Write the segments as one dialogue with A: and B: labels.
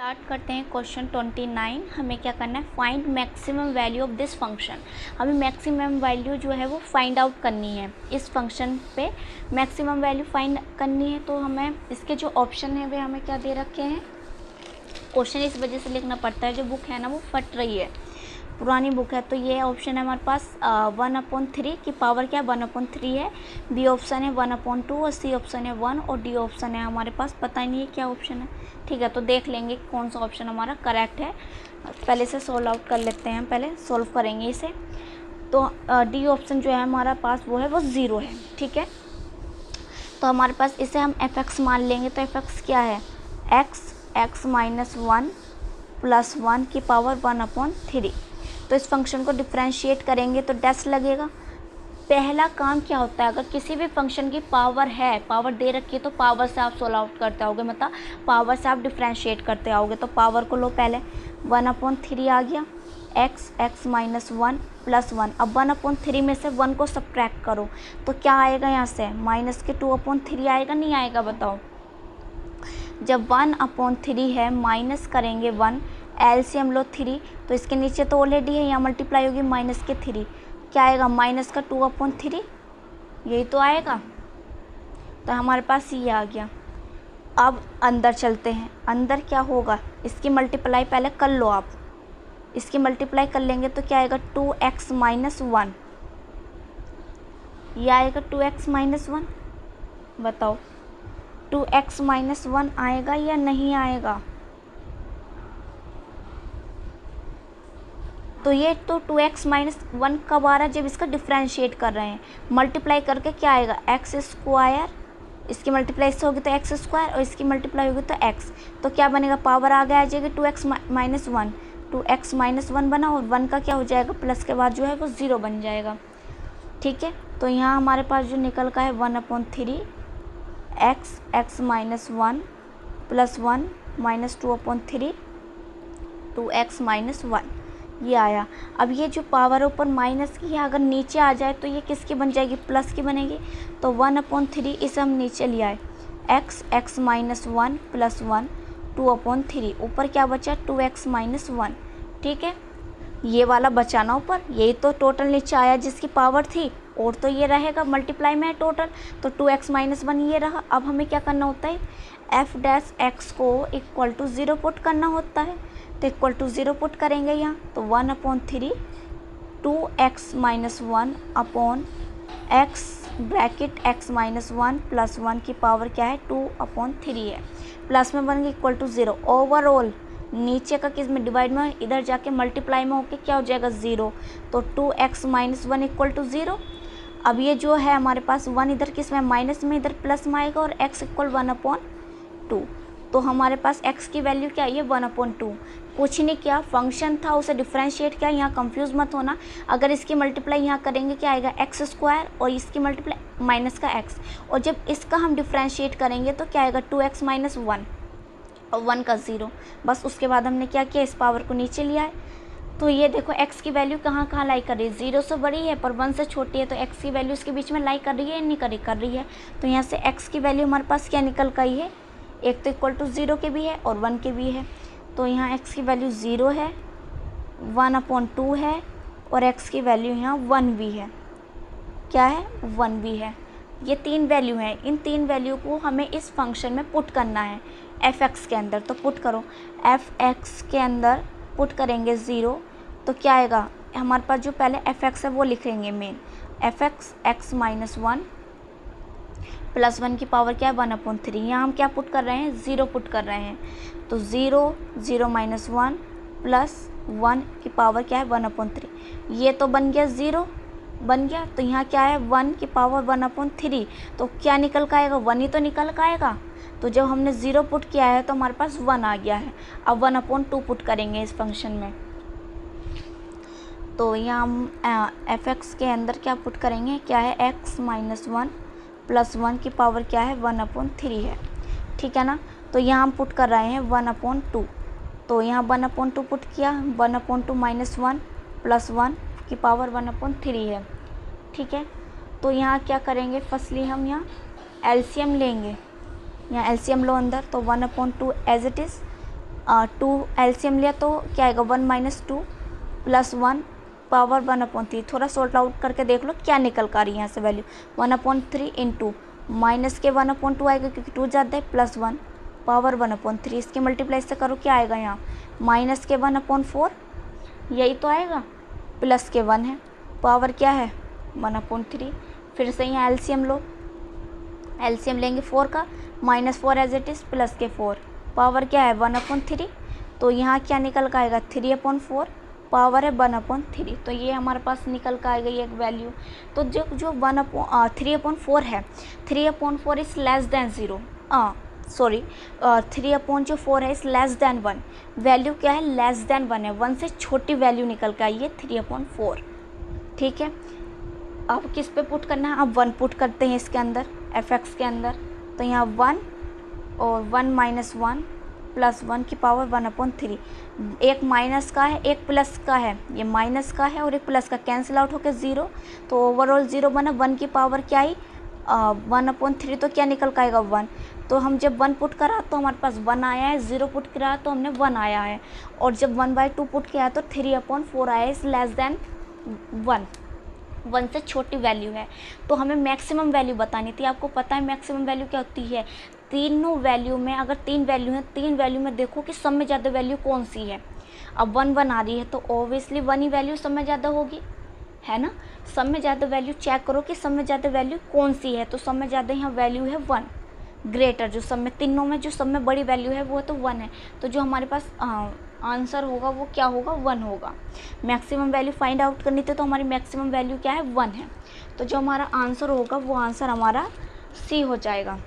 A: Start करते हैं question 29। हमें क्या करना है, find maximum value of this function. हमें मैक्सिमम वैल्यू जो है वो फाइंड आउट करनी है। इस फंक्शन पे मैक्सिमम वैल्यू फाइंड करनी है, तो हमें इसके जो ऑप्शन है वे हमें क्या दे रखे हैं। क्वेश्चन इस वजह से लिखना पड़ता है, जो बुक है ना वो फट रही है, पुरानी बुक है। तो ये ऑप्शन है हमारे पास 1/3 की पावर क्या 1/3 है। बी ऑप्शन है 1/2 और सी ऑप्शन है 1 और डी ऑप्शन है हमारे पास पता ही नहीं है क्या ऑप्शन है। ठीक है, तो देख लेंगे कौन सा ऑप्शन हमारा करेक्ट है। पहले से सोल्व आउट कर लेते हैं, पहले सोल्व करेंगे इसे। तो डी ऑप्शन जो है हमारा पास वो है वो 0 है। ठीक है, तो हमारे पास इसे हम एफ एक्स मान लेंगे। तो एफ एक्स क्या है, x माइनस 1 प्लस 1 की पावर 1/3। तो इस फंक्शन को डिफ्रेंशिएट करेंगे तो डैश लगेगा। पहला काम क्या होता है, अगर किसी भी फंक्शन की पावर है, पावर दे रखी है, तो पावर से आप सोल्व आउट करते आओगे, मतलब पावर से आप डिफ्रेंशिएट करते आओगे। तो पावर को लो पहले, 1/3 आ गया, x माइनस 1 प्लस 1। अब 1/3 में से 1 को सब्ट्रैक्ट करो तो क्या आएगा, यहाँ से माइनस के 2/3 आएगा, नहीं आएगा बताओ। जब 1/3 है माइनस करेंगे 1, एलसीएम लो 3, तो इसके नीचे तो ऑलरेडी है, यहाँ मल्टीप्लाई होगी माइनस के 3, क्या आएगा माइनस का 2/3, यही तो आएगा। तो हमारे पास ये आ गया। अब अंदर चलते हैं, अंदर क्या होगा, इसकी मल्टीप्लाई पहले कर लो आप। इसकी मल्टीप्लाई कर लेंगे तो क्या आएगा 2x माइनस 1, ये आएगा 2x माइनस 1। बताओ 2x माइनस 1 आएगा या नहीं आएगा। तो ये तो 2x माइनस 1 कब आ रहा है, जब इसका डिफ्रेंशिएट कर रहे हैं। मल्टीप्लाई करके क्या आएगा x स्क्वायर, इसकी मल्टीप्लाई इससे होगी तो x स्क्वायर और इसकी मल्टीप्लाई होगी तो x, तो क्या बनेगा, पावर आगे आ जाएगी 2x माइनस 1, 2x माइनस 1 बना और 1 का क्या हो जाएगा, प्लस के बाद जो है वो 0 बन जाएगा। ठीक है, तो यहाँ हमारे पास जो निकल का है 1/3 x minus 1 plus 1 minus 2/3 2x minus 1, ये आया। अब ये जो पावर ऊपर माइनस की है, अगर नीचे आ जाए तो ये किसकी बन जाएगी, प्लस की बनेगी। तो 1/3 इसे हम नीचे ले आए, x माइनस 1 प्लस 1 2/3, ऊपर क्या बचा 2x माइनस 1। ठीक है, ये वाला बचाना ऊपर, यही तो टोटल नीचे आया जिसकी पावर थी, और तो ये रहेगा मल्टीप्लाई में है टोटल, तो 2x माइनस 1 ये रहा। अब हमें क्या करना होता है, f डैश x को इक्वल टू 0 पुट करना होता है। तो इक्वल टू 0 पुट करेंगे यहाँ, तो 1/3 2x minus 1 upon x bracket x minus 1 plus 1 की पावर क्या है 2/3 है, प्लस में बन गया इक्वल टू 0। ओवरऑल नीचे का किस में डिवाइड में, इधर जाके मल्टीप्लाई में होके क्या हो जाएगा 0, तो 2x माइनस 1 इक्वल टू 0। अब ये जो है हमारे पास 1 इधर किस में माइनस में, इधर प्लस में आएगा और x इक्वल 1/2। तो हमारे पास x की वैल्यू क्या है, ये 1/2। कुछ नहीं किया, फंक्शन था उसे डिफ्रेंशिएट किया, यहाँ कंफ्यूज मत होना। अगर इसकी मल्टीप्लाई यहाँ करेंगे क्या आएगा x स्क्वायर और इसकी मल्टीप्लाई माइनस का x, और जब इसका हम डिफ्रेंशिएट करेंगे तो क्या आएगा 2x माइनस 1 और 1 का 0। बस उसके बाद हमने क्या किया, इस पावर को नीचे लिया है। तो ये देखो x की वैल्यू कहाँ कहाँ लाई कर रही है, 0 से बड़ी है पर 1 से छोटी है, तो x की वैल्यू इसके बीच में लाई कर रही है या नहीं कर रही है। तो यहाँ से x की वैल्यू हमारे पास क्या निकल गई है, एक तो इक्वल टू 0 के भी है और 1 के भी है। तो यहाँ x की वैल्यू 0 है, 1/2 है और x की वैल्यू यहाँ 1 भी है, क्या है 1 भी है। ये 3 वैल्यू हैं, इन 3 वैल्यू को हमें इस फंक्शन में पुट करना है f(x) के अंदर। तो पुट करो, f(x) के अंदर पुट करेंगे 0, तो क्या आएगा हमारे पास, जो पहले f(x) है वो लिखेंगे main, f(x) x minus 1 plus 1 की पावर क्या है 1/3। यहाँ हम क्या पुट कर रहे हैं, 0 पुट कर रहे हैं। तो 0 माइनस 1 प्लस 1 की पावर क्या है 1/3, ये तो बन गया 0 बन गया। तो यहाँ क्या है 1 की पावर 1/3, तो क्या निकल का आएगा 1 ही तो निकल का आएगा। तो जब हमने 0 पुट किया है तो हमारे पास 1 आ गया है। अब 1/2 पुट करेंगे इस फंक्शन में, तो यहाँ हम f(x) के अंदर क्या पुट करेंगे, क्या है x माइनस 1 प्लस 1 की पावर क्या है 1/3 है। ठीक है ना, तो यहाँ हम पुट कर रहे हैं 1/2, तो यहाँ 1/2 पुट किया, 1/2 माइनस 1 प्लस 1 की पावर 1/3 है। ठीक है, तो यहाँ क्या करेंगे, फर्स्टली हम यहाँ एलसीएम लेंगे, यहाँ एलसीएम लो अंदर, तो 1/2 as it is to LCM लिया तो क्या आएगा 1 - 2 + 1 पावर 1/3। थोड़ा सॉर्ट आउट करके देख लो क्या निकल कर आ रही है यहाँ से वैल्यू। 1/3 इंटू माइनस के 1/2 आएगा क्योंकि 2 ज़्यादा है, +1 पावर 1/3। इसके मल्टीप्लाई से करो क्या आएगा यहाँ माइनस के 1/4 यही तो आएगा, प्लस के 1 है, पावर क्या है 1/3। फिर से यहाँ एलसीएम लो, एलसीएम लेंगे 4 का, -4 एज इट इज़ प्लस के 4 पावर क्या है 1/3। तो यहाँ क्या निकल कर आएगा 3/4 पावर है 1/3। तो ये हमारे पास निकल कर आएगा ये एक वैल्यू। तो जो 3/4 है, 3/4 इज़ लेस देन 0, सॉरी 3/4 है इज़ लेस देन 1। वैल्यू क्या है लेस देन 1 है, 1 से छोटी वैल्यू निकल कर आई है 3/4। ठीक है, अब किस पे पुट करना है, अब 1 पुट करते हैं इसके अंदर fx के अंदर। तो यहाँ 1 और 1 - 1 + 1 की पावर 1/3। एक माइनस का है एक प्लस का है, ये माइनस का है और एक प्लस का, कैंसिल आउट होकर 0। तो ओवरऑल 0 बना, 1 की पावर क्या आई 1/3। तो क्या निकल कर आएगा 1। तो हम जब 1 पुट करा तो हमारे पास 1 आया है, 0 पुट करा तो हमने 1 आया है, और जब 1/2 पुट किया तो 3/4 आया इज़ लेस देन 1, 1 से छोटी वैल्यू है। तो हमें मैक्सिमम वैल्यू बतानी थी। आपको पता है मैक्सिमम वैल्यू क्या होती है, तीनों वैल्यू में अगर 3 वैल्यू हैं, 3 वैल्यू में देखो कि सब में ज़्यादा वैल्यू कौन सी है। अब 1 1 आ रही है तो ऑब्वियसली 1 ही वैल्यू सब में ज़्यादा होगी, है ना। सब में ज़्यादा वैल्यू चेक करो कि सब में ज़्यादा वैल्यू कौन सी है। तो सब में ज़्यादा यहाँ वैल्यू है 1 ग्रेटर, जो सब में तीनों में जो सब में बड़ी वैल्यू है वो तो 1 है। तो जो हमारे पास आंसर होगा वो क्या होगा 1 होगा। मैक्सिमम वैल्यू फाइंड आउट करनी थी तो हमारी मैक्सिमम वैल्यू क्या है 1 है। तो जो हमारा आंसर होगा वो आंसर हमारा सी हो जाएगा,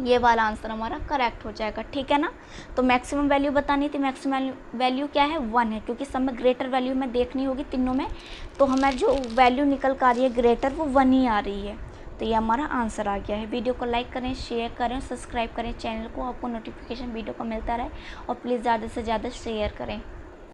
A: ये वाला आंसर हमारा करेक्ट हो जाएगा। ठीक है ना। तो मैक्सिमम वैल्यू बतानी थी, मैक्सिमम वैल्यू क्या है 1 है, क्योंकि सब में ग्रेटर वैल्यू में देखनी होगी तीनों में। तो हमें जो वैल्यू निकल कर आ रही है ग्रेटर वो 1 ही आ रही है। तो ये हमारा आंसर आ गया है। वीडियो को लाइक करें, शेयर करें, सब्सक्राइब करें चैनल को, आपको नोटिफिकेशन वीडियो का मिलता रहे, और प्लीज़ ज़्यादा से ज़्यादा शेयर करें।